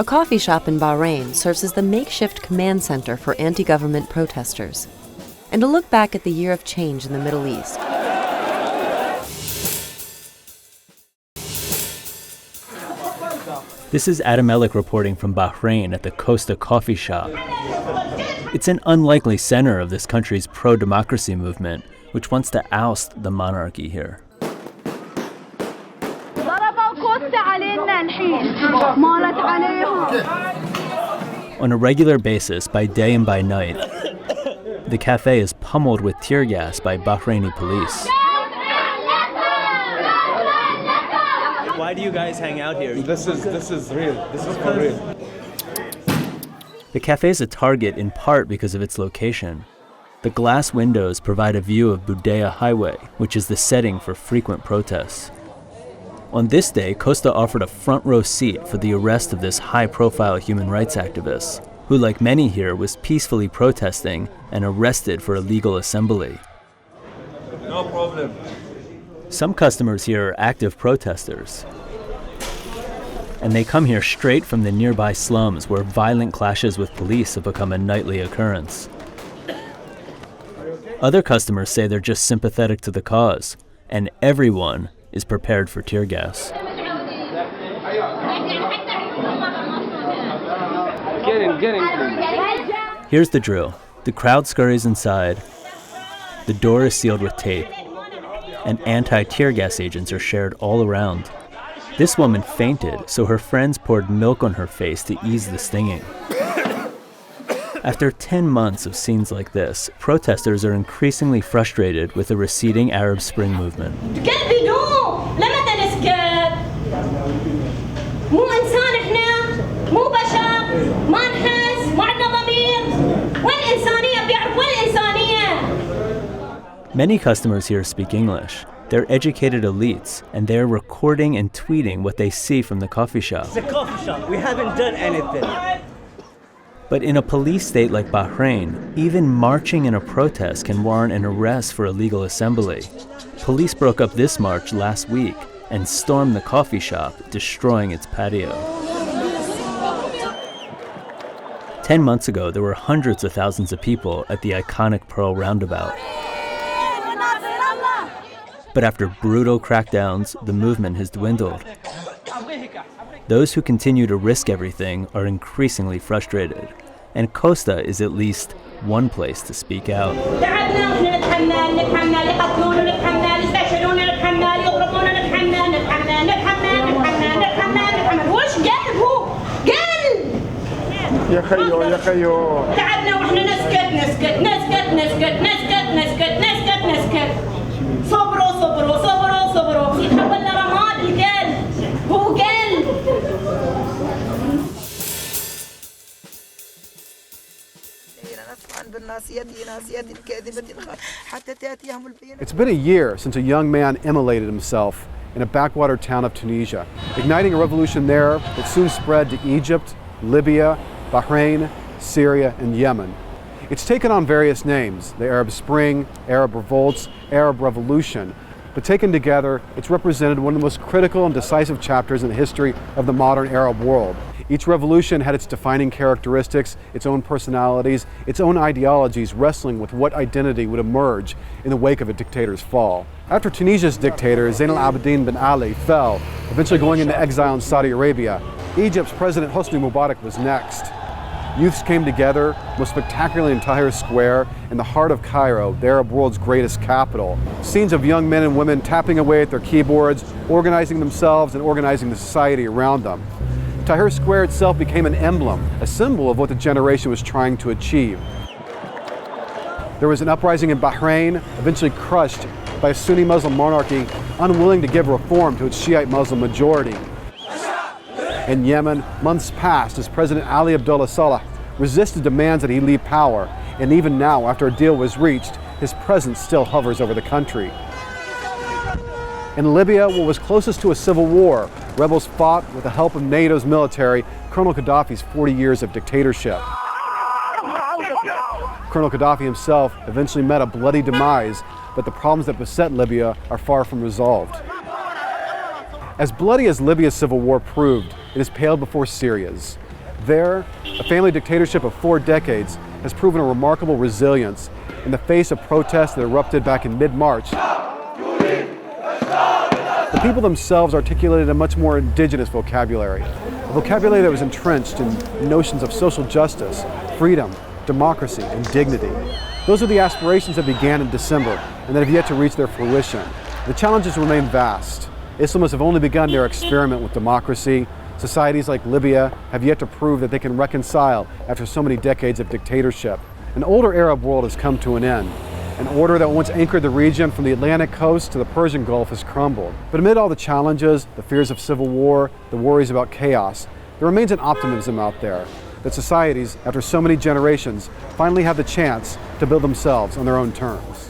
A coffee shop in Bahrain serves as the makeshift command center for anti-government protesters. And a look back at the year of change in the Middle East. This is Adam Ellick reporting from Bahrain at the Costa coffee shop. It's an unlikely center of this country's pro-democracy movement, which wants to oust the monarchy here. On a regular basis, by day and by night, the cafe is pummeled with tear gas by Bahraini police. Why do you guys hang out here? This is real. This is for real. The cafe is a target in part because of its location. The glass windows provide a view of Budaya Highway, which is the setting for frequent protests. On this day, Costa offered a front row seat for the arrest of this high-profile human rights activist, who, like many here, was peacefully protesting and arrested for illegal assembly. No problem. Some customers here are active protesters, and they come here straight from the nearby slums where violent clashes with police have become a nightly occurrence. Other customers say they're just sympathetic to the cause, and everyone is prepared for tear gas. Get in. Here's the drill. The crowd scurries inside, the door is sealed with tape, and anti-tear gas agents are shared all around. This woman fainted, so her friends poured milk on her face to ease the stinging. After 10 months of scenes like this, protesters are increasingly frustrated with the receding Arab Spring movement. Many customers here speak English. They're educated elites, and they're recording and tweeting what they see from the coffee shop. It's a coffee shop. We haven't done anything. But in a police state like Bahrain, even marching in a protest can warrant an arrest for illegal assembly. Police broke up this march last week and stormed the coffee shop, destroying its patio. 10 months ago, there were hundreds of thousands of people at the iconic Pearl Roundabout. But after brutal crackdowns, the movement has dwindled. Those who continue to risk everything are increasingly frustrated, and Costa is at least one place to speak out. It's been a year since a young man immolated himself in a backwater town of Tunisia, igniting a revolution there that soon spread to Egypt, Libya, Bahrain, Syria, and Yemen. It's taken on various names: the Arab Spring, Arab Revolts, Arab Revolution. But taken together, it's represented one of the most critical and decisive chapters in the history of the modern Arab world. Each revolution had its defining characteristics, its own personalities, its own ideologies, wrestling with what identity would emerge in the wake of a dictator's fall. After Tunisia's dictator, Zain al-Abidine Ben Ali, fell, eventually going into exile in Saudi Arabia, Egypt's President Hosni Mubarak was next. Youths came together, most spectacularly in Tahrir Square, in the heart of Cairo, the Arab world's greatest capital. Scenes of young men and women tapping away at their keyboards, organizing themselves and organizing the society around them. Tahrir Square itself became an emblem, a symbol of what the generation was trying to achieve. There was an uprising in Bahrain, eventually crushed by a Sunni Muslim monarchy unwilling to give reform to its Shiite Muslim majority. In Yemen, months passed as President Ali Abdullah Saleh resisted demands that he leave power, and even now, after a deal was reached, his presence still hovers over the country. In Libya, what was closest to a civil war, rebels fought with the help of NATO's military, Colonel Gaddafi's 40 years of dictatorship. Colonel Gaddafi himself eventually met a bloody demise, but the problems that beset Libya are far from resolved. As bloody as Libya's civil war proved, it has paled before Syria's. There, a family dictatorship of 4 decades has proven a remarkable resilience in the face of protests that erupted back in mid-March. The people themselves articulated a much more indigenous vocabulary, a vocabulary that was entrenched in notions of social justice, freedom, democracy, and dignity. Those are the aspirations that began in December and that have yet to reach their fruition. The challenges remain vast. Islamists have only begun their experiment with democracy. Societies like Libya have yet to prove that they can reconcile after so many decades of dictatorship. An older Arab world has come to an end. An order that once anchored the region from the Atlantic coast to the Persian Gulf has crumbled. But amid all the challenges, the fears of civil war, the worries about chaos, there remains an optimism out there that societies, after so many generations, finally have the chance to build themselves on their own terms.